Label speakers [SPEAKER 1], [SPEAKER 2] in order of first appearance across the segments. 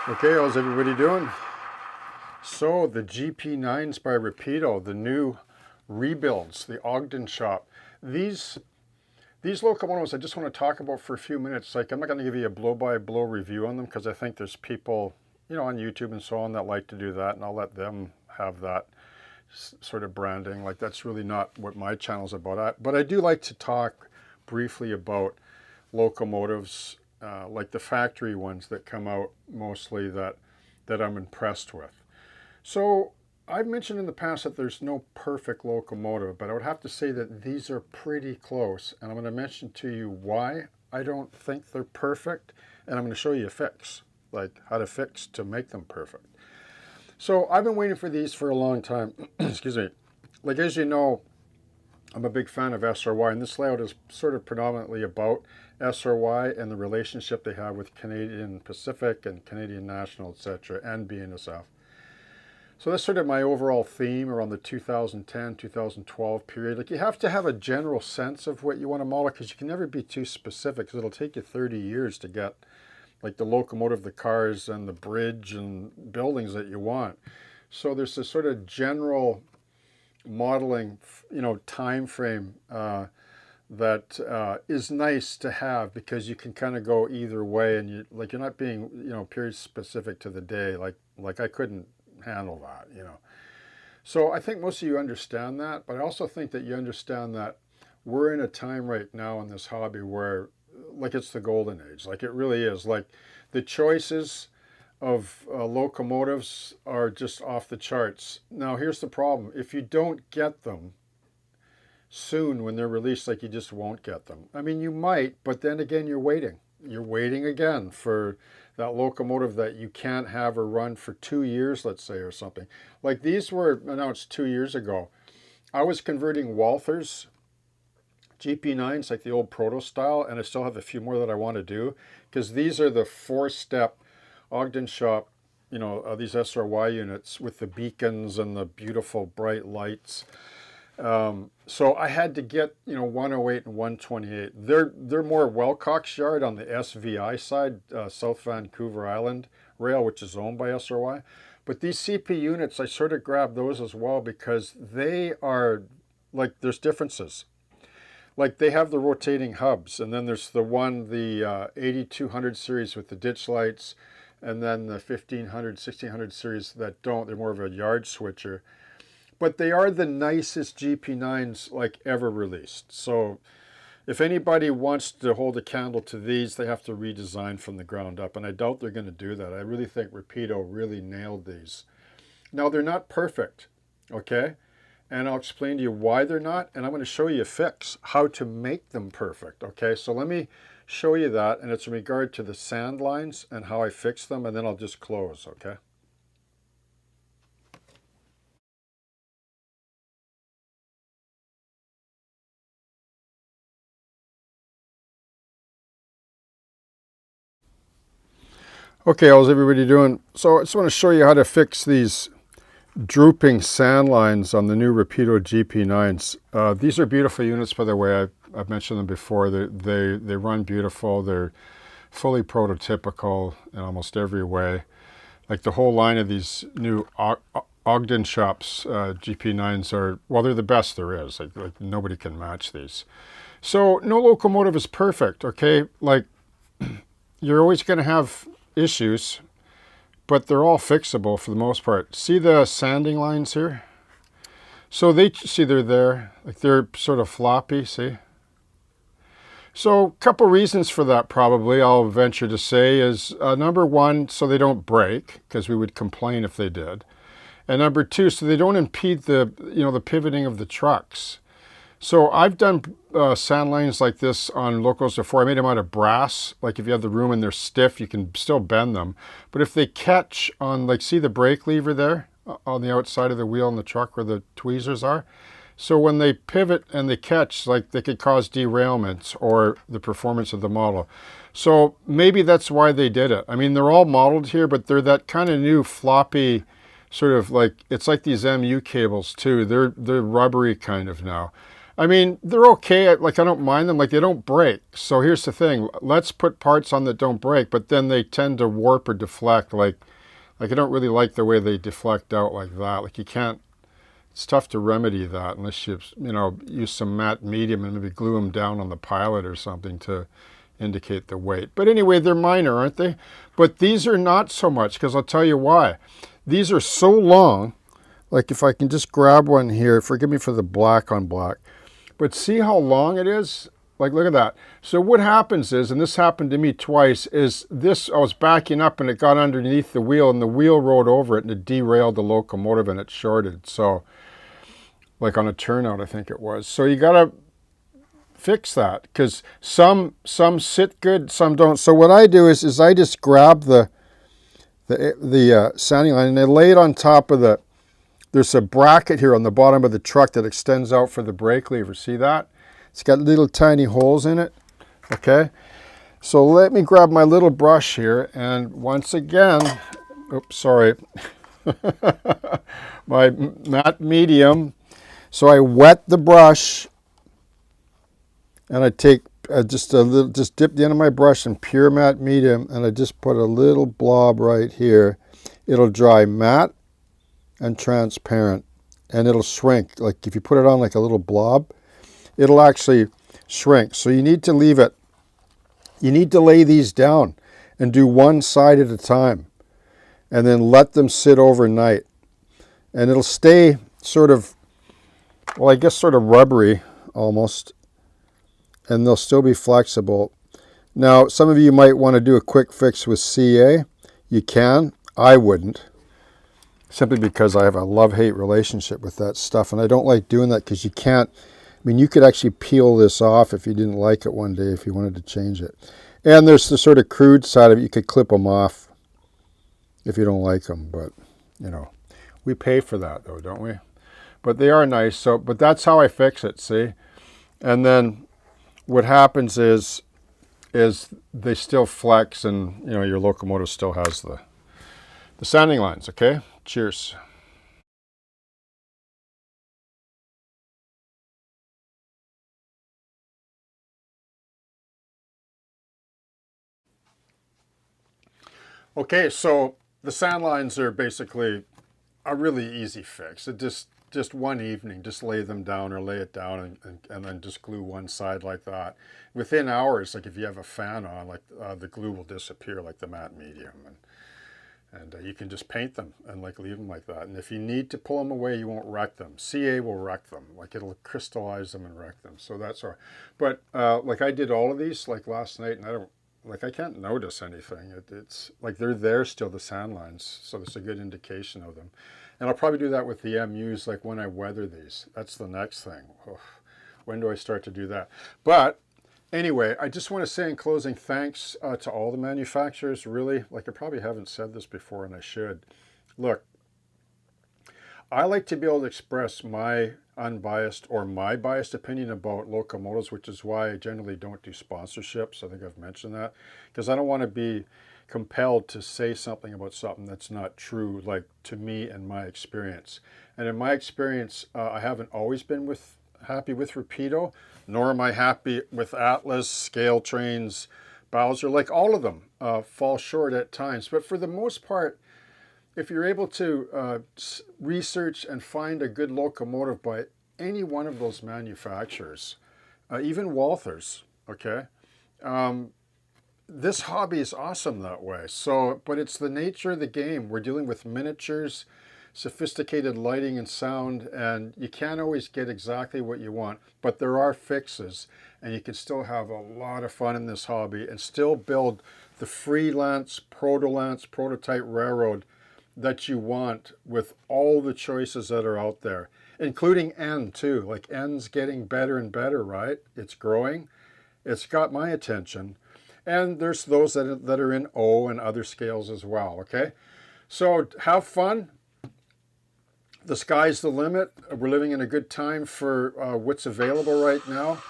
[SPEAKER 1] Okay, how's everybody doing? So the GP9s by Rapido, the new rebuilds, the Ogden shop. These these locomotives I just want to talk about for a few minutes. Like, I'm not going to give you a blow-by-blow review on them because I think there's people, on YouTube and so on that like to do that, and I'll let them have that sort of branding. Like, that's really not what my channel's about. But I do like to talk briefly about locomotives, like the factory ones that come out mostly that I'm impressed with. So I've mentioned in the past that there's no perfect locomotive, but I would have to say that these are pretty close. And I'm going to mention to you why I don't think they're perfect. And I'm going to show you a fix, like how to fix to make them perfect. So I've been waiting for these for a long time. Excuse me. Like, as you know, I'm a big fan of SRY, and this layout is sort of predominantly about SRY and the relationship they have with Canadian Pacific and Canadian National, etc., and BNSF. So that's sort of my overall theme around the 2010-2012 period. Like, you have to have a general sense of what you want to model because you can never be too specific, because it'll take you 30 years to get like the locomotive, the cars, and the bridge and buildings that you want. So there's this sort of general modeling, time frame that is nice to have, because you can kind of go either way, and you're not being period specific to the day. Like I couldn't handle that. So I think most of you understand that, but I also think that you understand that we're in a time right now in this hobby where, like, it's the golden age. Like, it really is. Like, the choices of locomotives are just off the charts. Now, here's the problem. If you don't get them soon when they're released, like, you just won't get them. I mean, you might, but then again, you're waiting. You're waiting again for that locomotive that you can't have or run for 2 years, let's say, or something. Like, these were announced 2 years ago. I was converting Walthers GP9s, like the old proto style, and I still have a few more that I want to do, because these are the 4-step Ogden shop, these SRY units with the beacons and the beautiful bright lights. So I had to get 108 and 128. They're more Welcock's Yard on the SVI side, South Vancouver Island Rail, which is owned by SRY. But these CP units, I sort of grabbed those as well, because they are, like, there's differences. Like, they have the rotating hubs, and then there's the 8200 series with the ditch lights, and then the 1500, 1600 series that don't. They're more of a yard switcher. But they are the nicest GP9s like ever released. So if anybody wants to hold a candle to these, they have to redesign from the ground up. And I doubt they're going to do that. I really think Rapido really nailed these. Now, they're not perfect, okay? And I'll explain to you why they're not. And I'm going to show you a fix, how to make them perfect, okay? So let me show you that. And it's in regard to the sand lines and how I fix them. And then I'll just close, okay? Okay, how's everybody doing? So I just want to show you how to fix these drooping sand lines on the new Rapido GP9s. These are beautiful units, by the way. I've mentioned them before. They run beautiful. They're fully prototypical in almost every way. Like, the whole line of these new Ogden shops GP9s are, well, they're the best there is. Like nobody can match these. So no locomotive is perfect, okay? Like, you're always going to have issues, but they're all fixable for the most part. See the sanding lines here? So they're there, like, they're sort of floppy, see? So a couple reasons for that, probably, I'll venture to say, is number one, so they don't break, because we would complain if they did. And number two, so they don't impede the pivoting of the trucks. So I've done sand lines like this on locos before. I made them out of brass. Like, if you have the room and they're stiff, you can still bend them. But if they catch on, like, see the brake lever there on the outside of the wheel in the truck where the tweezers are? So when they pivot and they catch, like, they could cause derailments or the performance of the model. So maybe that's why they did it. I mean, they're all modeled here, but they're that kind of new floppy, sort of like, it's like these MU cables too. They're rubbery kind of now. I mean, they're okay. Like, I don't mind them. Like, they don't break. So here's the thing. Let's put parts on that don't break, but then they tend to warp or deflect. Like I don't really like the way they deflect out like that. Like, you can't, it's tough to remedy that unless you know, use some matte medium and maybe glue them down on the pilot or something to indicate the weight. But anyway, they're minor, aren't they? But these are not so much, because I'll tell you why. These are so long. Like, if I can just grab one here, forgive me for the black on black, but see how long it is? Like, look at that. So what happens is, and this happened to me twice, is this, I was backing up and it got underneath the wheel and the wheel rode over it and it derailed the locomotive and it shorted. So, like on a turnout, I think it was. So you gotta fix that, because some sit good, some don't. So what I do is I just grab the sanding line and I lay it on top of the, there's a bracket here on the bottom of the truck that extends out for the brake lever. See that? It's got little tiny holes in it. Okay. So let me grab my little brush here, and once again, oops, sorry, my matte medium. So I wet the brush, and I take just dip the end of my brush in pure matte medium, and I just put a little blob right here. It'll dry matte and transparent, and it'll shrink. Like, if you put it on like a little blob, it'll actually shrink. So you need to leave it, you need to lay these down and do one side at a time, and then let them sit overnight, and it'll stay sort of, well, I guess sort of rubbery almost, and they'll still be flexible. Now, some of you might want to do a quick fix with CA. You can. I wouldn't, simply because I have a love-hate relationship with that stuff, and I don't like doing that, because you can't, I mean, you could actually peel this off if you didn't like it one day, if you wanted to change it. And there's the sort of crude side of it. You could clip them off if you don't like them, but, you know, we pay for that though, don't we? But they are nice. So, but that's how I fix it, see? And then what happens is they still flex, and, you know, your locomotive still has the sanding lines, okay? Cheers. Okay, so the sand lines are basically a really easy fix. It just one evening, just lay them down or lay it down, and then just glue one side like that. Within hours, like if you have a fan on, like the glue will disappear, like the matte medium, and you can just paint them and like leave them like that. And if you need to pull them away, you won't wreck them. CA will wreck them, like it'll crystallize them and wreck them. So that's all right. But like I did all of these like last night, and I can't notice anything. It's like they're there still, the sand lines, so it's a good indication of them. And I'll probably do that with the MUs, like when I weather these. That's the next thing. Oh, when do I start to do that? But anyway, I just want to say in closing, thanks to all the manufacturers, really. Like, I probably haven't said this before, and I should. Look, I like to be able to express my unbiased or my biased opinion about locomotives, which is why I generally don't do sponsorships. I think I've mentioned that, because I don't want to be compelled to say something about something that's not true, like to me and my experience. And in my experience, I haven't always been happy with Rapido, nor am I happy with Atlas, Scale Trains, Bowser. Like, all of them fall short at times. But for the most part, if you're able to research and find a good locomotive by any one of those manufacturers, even Walthers, okay, this hobby is awesome that way. So, but it's the nature of the game. We're dealing with miniatures, sophisticated lighting and sound, and you can't always get exactly what you want, but there are fixes, and you can still have a lot of fun in this hobby and still build the freelance, prototype railroad that you want, with all the choices that are out there, including N too. Like, N's getting better and better, right? It's growing. It's got my attention. And there's those that are in O and other scales as well, okay? So have fun. The sky's the limit. We're living in a good time for what's available right now.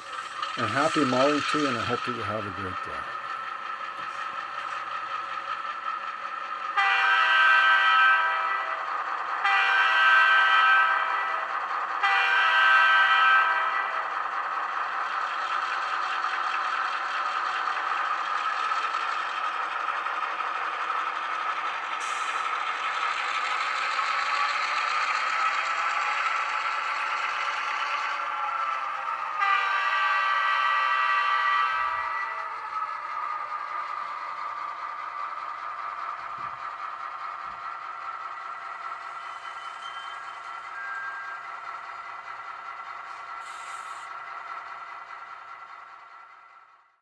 [SPEAKER 1] And happy mauling to you, and I hope that you have a great day.